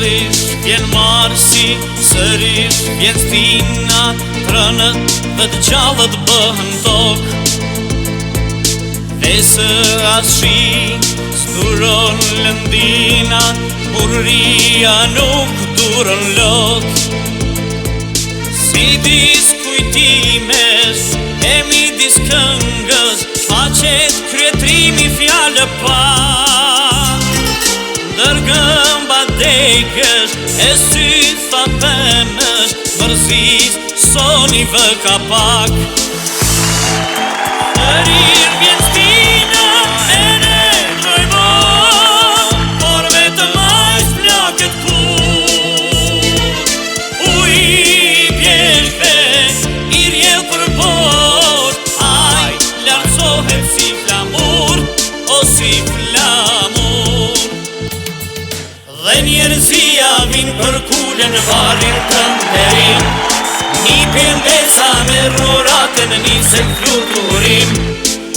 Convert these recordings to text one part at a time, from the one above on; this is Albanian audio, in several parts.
Sërish vjen Marsi, sërish vjen Stina, trënët dhe të gjallët bëhen tokë. Vesë as shi, s'duron lëndina, burria nuk duron lot. Si dis kujtimes, e midis këngës, faqet kryetrimi fjallë pa. Dërgëmba dekësh, e sytha pëmësh, mërzis, soni vë kapak. Sërir vjen Stina, e ne gjojmo, por vetëm ajs plakët kur. Uj bjeshve, i rjell për bot, aj lartësohet si flamur, o si flamur. Dhe njerëzia vin për kulen varin të nderim, një pëmbesa me ruratën nisën fluturim,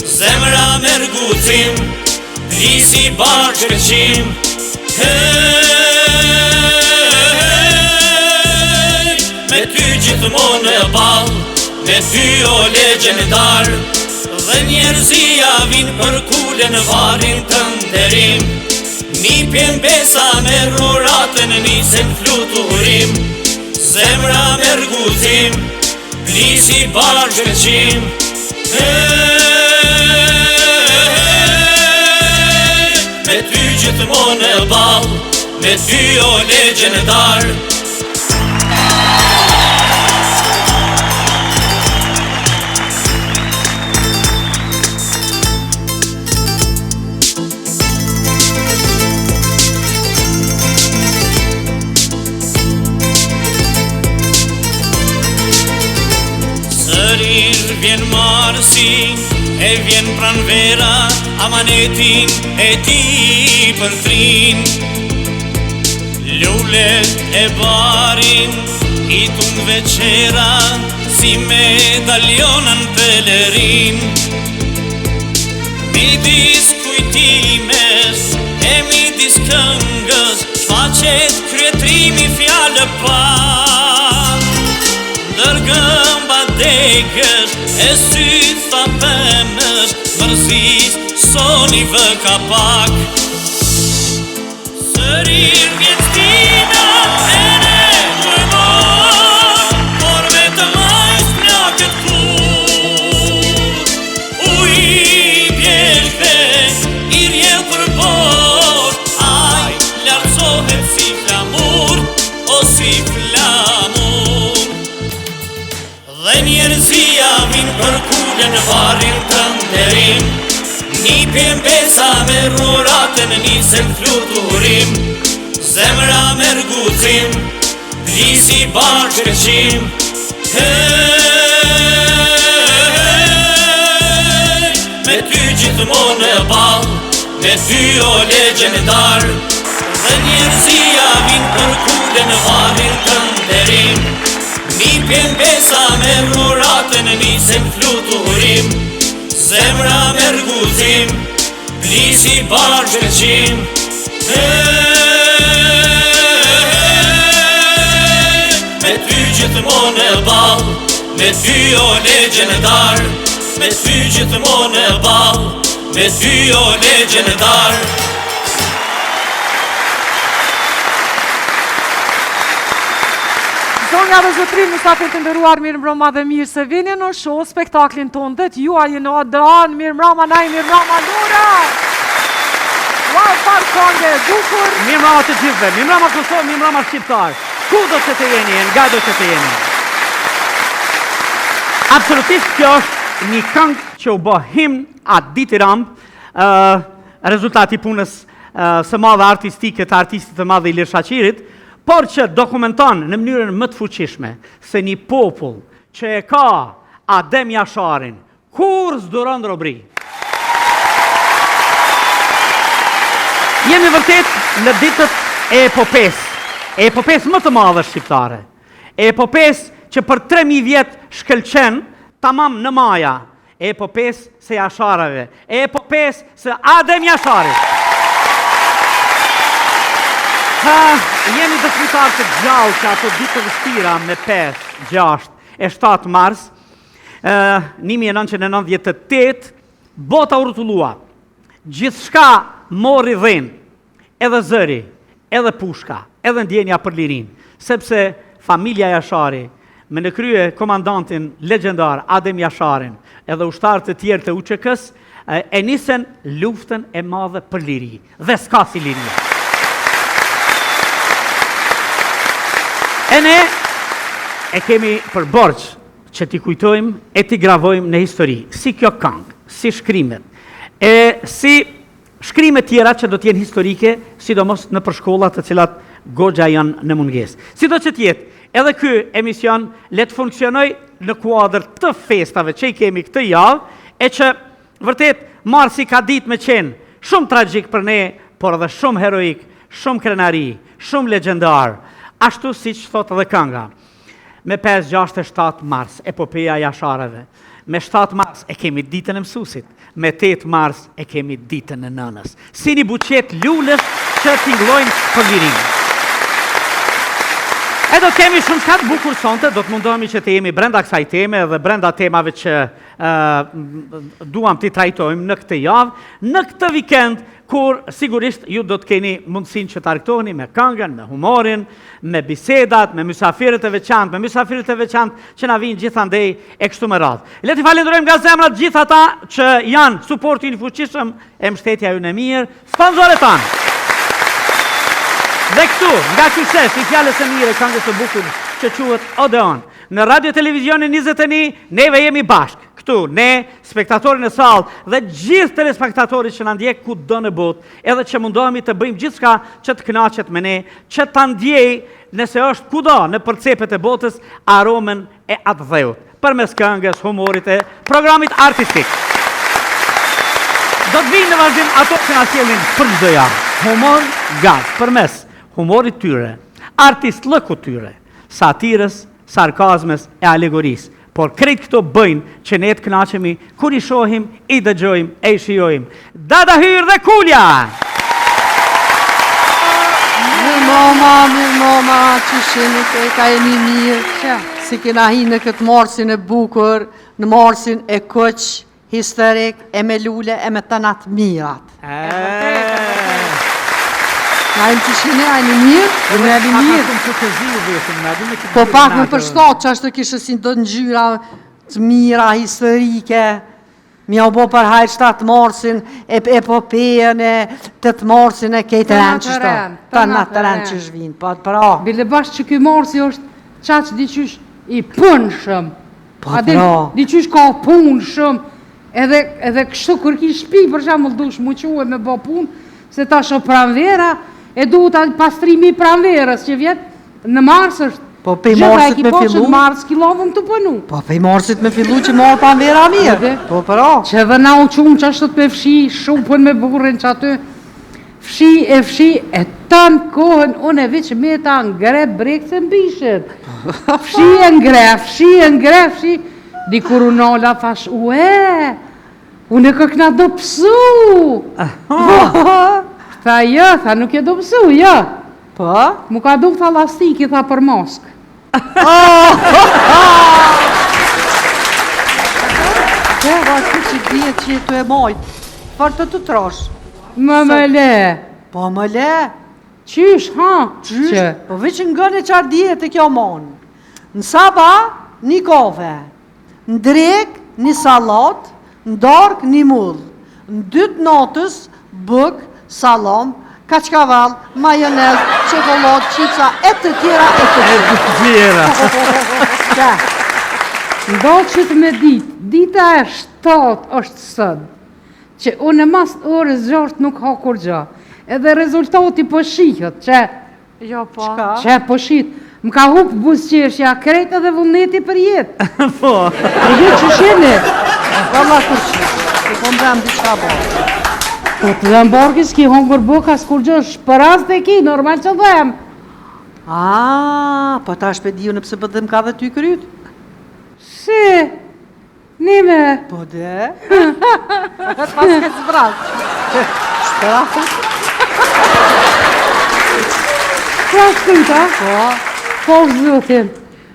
zemra me rgucim, drisi bashkërqim. Hej, me ty gjithmonë e ball, me ty o legjendar. Dhe njerëzia vin për kulen varin të nderim, një pëmbesa me ruratën nisën fluturim, zemra me rgucim, plisi bashkërqim. Me ty gjithmonë e ball, me ty o legjendar. Sërish vjen Marsi, e vjen pranvera, amanetin e ti për trin. Lullet e barin, i tun veçera, si medaljonën pelerin. Midis kujtimes, e midis këngës, faqet kryetrimi fjallë pa. Dërgëmba dekësh, e sytha pëmësh, mërzis, soni vë kapak. Sërir vjen Stina, e ne gjojmo, por vetëm ajs plakët kur. Uj bjeshve, i rjell për bot, aj lartësohet si flamur, o si flamur. Dhe njerëzia vin për kulen varin të nderim, një pëmbesa me ruratën nisën fluturim, zemra me rgucim, plisi bashkërqim. Hej, me ty gjithmonë e ball, me ty o legjendar. Dhe njerëzia vin për kulen varin të nderim, një pëmbesa me ruratën nisën fluturim, zemra me rgucim, plisi bashkërqim. Me ty gjithmonë e ball, me ty o legjendar. Me ty gjithmonë e ball, me ty o legjendar. Zonja dhe zotrin, mysafir të nderuar, mirëmbrëma dhe mirë se vini në show spektaklin tonë dhe t'jua jeni Adan, mirëmbrëma naj, mirëmbrëma Lura. Wow, farë këngë, bukur. Mirëmbrëma të gjithëve, mirëmbrëma Kosovë, mirëmbrëma shqiptar. Ku do që të jeni, nga do që të jeni? Absolutisht kjo është një këngë që u bë himn atë ditë i rambë, rezultati punës së madhe artistike të artistit të madhe Ilir Shaqirit, por që dokumenton në mënyrën më të fuqishme se një popull që e ka Adem Jasharin, kur s'duron robri. Jemi vërtet në ditët e epopes më të madhe shqiptare, e epopes që për 3000 vjet shkëlqen tamam në maja, e epopes se Jashareve, e epopes se Adem Jasharit. Jemi dëshmitar të gjallë që ato ditë të vështira me 5, 6 e 7 mars 1998, bota u rrotullua. Gjithçka mori dhën, edhe zëri, edhe pushka, edhe ndjenja për lirin, sepse familja Jashari, me në krye komandantin legjendar Adem Jasharin, edhe ushtarët të tjerë të UÇK-s, e nisen luftën e madhe për liri, dhe s'ka si liria. E ne e kemi për borç që t'i kujtojmë e t'i gravojmë në histori, si kjo këngë, si shkrimet, e si shkrimet tjera që do t'jenë historike, sidomos në përshkollat të cilat goxha janë në mungesë. Sido që t'jetë, edhe ky emision le të funksionoj në kuadër të festave që i kemi këtë javë, e që vërtet marsi ka ditë me qenë shumë tragjik për ne, por edhe shumë heroik, shumë krenari, shumë legjendar, ashtu si që thot edhe kënga. Me 5, 6 e 7 mars, epopeja Jashareve. Me 7 mars e kemi ditën e mësusit. Me 8 mars e kemi ditën e nënës. Si një buqet lullës që tingëllojnë për lirinë. E do të kemi shumë shkatë bukur sonte, do të mundohemi që të jemi brenda kësaj teme dhe brenda temave që duam t'i trajtojmë në këtë javë, në këtë vikend, kur sigurisht ju do të keni mundësin që të argëtoheni me këngën, me humorin, me bisedat, me mysafirët e veçantë që na vinë gjithandej e kështu me radhë. Le t'i falenderojmë nga zemra gjithë ata që janë suportin i fuqishëm e mbështetja ju në mirë, sponsorët tanë. Dhe këtu, nga qyqesh, i fjales e mire, këngës e bukur që quhet Odeon. Në Radio Televizionin 21, neve jemi bashkë. Këtu, ne, spektatorin e sallë dhe gjithë telespektatorit që në ndjek ku do në botë, edhe që mundohemi të bëjmë gjithë shka që të kënaqet me ne, që të ndjej nëse është kudo në përcepet e botës aromen e atë dheut, përmes këngës, humorit e programit artistik. Do të vinë në vazhdim ato që na sjellin për çdo javë. Humor gaz, përmes humorit tyre, artist lëku tyre, satirës, sarkazmes e alegorisë. Por krejt këto bëjnë që ne të kënaqemi kur i shohim, i dëgjojmë, e i shijojmë. Dada Hyrë dhe Kulja! Mirë mama, që shini të ka e një mirë, si kena hi në këtë marsin e bukur, në marsin e këq, historik, e me lule, e me të natë mirat. Na im që shini a një mirë, dhe me e mirë. Po pak më përshtat që ashtë të kishë si do në gjyra të mira, historike, mi a bo për hajtë 7 marsin, epopejën e 8 marsin e kejtë rënë që shto. Ta në të rënë që shvinë, pa të pra. Bile bashkë që këj marsi është qaqë diqysh i punëshëm. Pa të pra. Diqysh ka punëshëm, edhe kështu kër ki shpi, për shemë dush mu quë me bo punë, se ta shë pranvera, e duhet atë pastrimi i pranverës që vjetë në mars është. Po pej marsit me fillu? Në mars ki lavëm të pënu. Po pej marsit me fillu që marë pranvera mirë. Po pra. Që dhe na u qumë që ashtë të pe fshi, shupën me burrin që aty. Fshi e tanë kohën, unë e veç me ta ngre brekë se mbishet. Fshi e ngre. Dikur unala thash, unë e këkna do pësu. Tha, nuk e do pësu, Po? Mu ka duk tha lastiki, tha për moskë. Që, vashtu që dhjetë që tu e mojtë, për të trosh. Më le. Po më le. Qysh, ha? Qysh? Po veç nga në qarë dhjetë e kjo monë. Në saba, një kove. Në drek, një salat. Në dark, një mullë. Në dytë natës, bëk, salam, kachkaval, majonez, çokolad, qica, e të tjera. Ndo që të me dita e 7 është sënë, që unë e mas orës 6 nuk ha kur gja, edhe rezultati po shihët, që... Jo, po. Që po shihët, më ka hupë buzqeshja, krejt edhe vullneti për jetë. Po. E ju që shene? Valla kur qishë, që po mbram diqka bërë. Po të dhe mbarki s'ki hongur bëka s'kur gjë shpëras të ki, normal që dhem. Po ta shpediju në pëse pëdhem ka dhe ty kryt? Si, nime. Po dhe? Pas ke zbraz. Shpëras? Pra shkryta? Po, zëtin.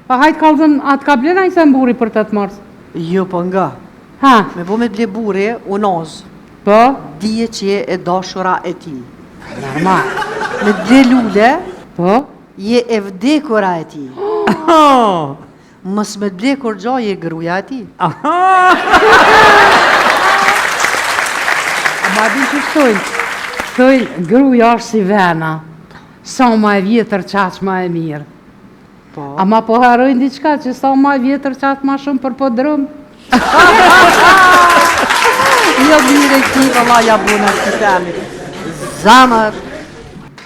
Pa hajtë kallëzën, atë ka blena i se mburi për 8 mars? Jo, po nga. Ha? Me bo me ble buri, unoz. Po? Dije që je e dashura e ti. Normal. Me ble lule, Po? je e vdekura e ti. Mës me ble kur gjo je gruja e ti. A ma di që shtojnë, gruja është si vena, sa ma e vjetër qaq ma e mirë. Po. A ma po harojnë diçka që sa ma e vjetër qaq ma shumë për po drëmë. Jo mire këti, vëlla ja buna këti temi. Zamër,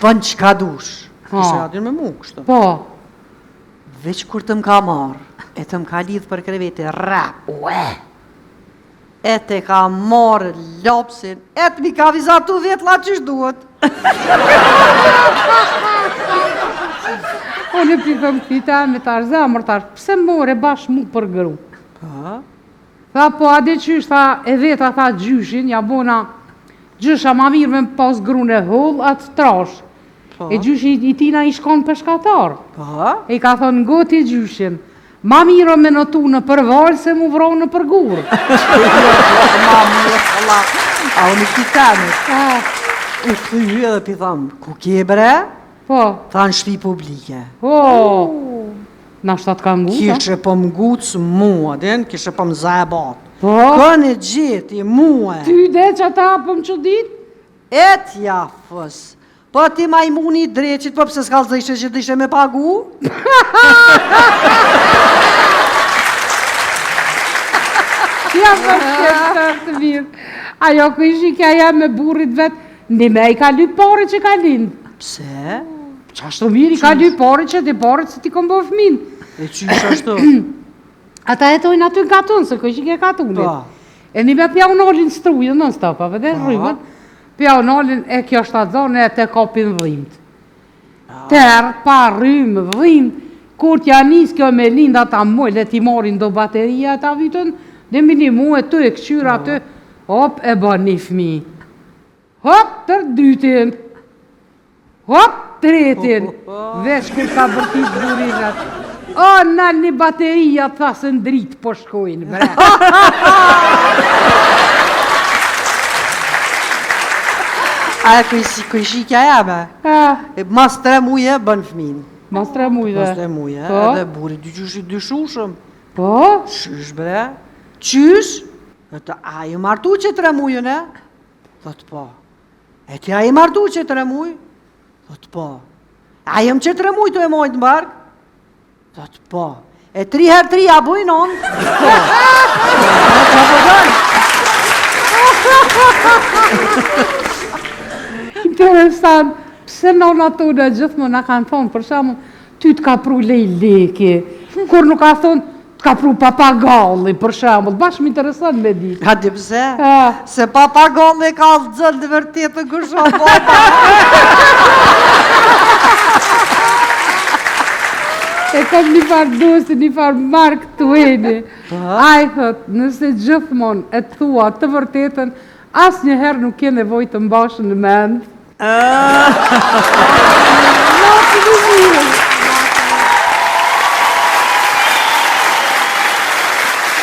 pën që ka dush. Kështë e adin me mu, kështë. Po, Veç kur të m'ka marë, e të m'ka lidhë për krevete, rap, ue. E të ka marë lopsin, e të mi ka vizatu vjetla qysh duhet. po në pikëm këti temi tash zamër tash, pse more bash mu për gru? Pa? Tha, po ade qysh, tha, e veta tha gjyshin, ja bona, gjysha ma mirë me pas gru në hull, atë trash. Po. E gjyshi i tina i shkon peshkatar. Pa? E ka thonë ngoti gjyshin, ma mirë me notu në përvalë se mu vro në përgur. Ma mirë, vëlla, a unë këti temi. U të thyë edhe pi thamë, ku kje bre? Po, Thanë shpi publike. na shtat ka ngu, ta? Kishe po m'gucë mua, din, kishe po m'zabat. Po, Kënë gjeti mua. ty de që ata po më që dit? Et ja fës. Po ti majmuni dreqit, po pëse s'kallë zëshe që t'ishe me pagu? Ja po shketër të mirë. Ajo këshi kja ja me burit vetë, në me i ka lyp pare që ka lindë. Pse? Qashtu mirë, i ka lyp pare që ti pare që ti kom bo fmin. E qysh ashtu? Ata jetojnë aty në katunë, se këshi ke katunit. Po. E një me pja unë olin strujën, në stop, a vëde rrymën. Pja unë olin e kjo shtazone e te kopin dhimt. Terë, pa rrymë, dhimt, kur t'ja nis kjo me linda ta mojle ti morin do bateria ta vitën, dhe minimu e të e këqyra të, hop e bën një fmi. Hop tër dytin, hop tretin, veç kur ka bërtit burinat. O, në një bateria të thasën dritë po shkojnë, bre. A e këjshikja jame? E mas 3 muje bën fmin. Mas 3 mujve. Mas 3 muje, Po? edhe buri dyshushëm. Po? Qysh bre? Qysh? E të a i martu që 3 mujën e? Thot po. E ti a i martu që 3 muj? Thot po. A jem që 3 muj të e mojtë në bark? Thot po. E 3 herë 3 a bujnë on? Po. Qa po dojnë? Interesant, pse nona tonë gjithmonë na kanë thonë, për shembull, ty t'ka pru lej leki, kur nuk ka thonë, t'ka pru papagalli, për shembull, bashkë më interesant me ditë. A di pse? Ah. Se papagalli ka zëllë dhe vërtet të gësha baba. E kom një farë dosi, një farë Mark Twaini. A i thot, nëse gjithmonë e thua të vërtetën, as njëherë nuk ke nevoj të mbashën në mend. Ah. Në të në mirë.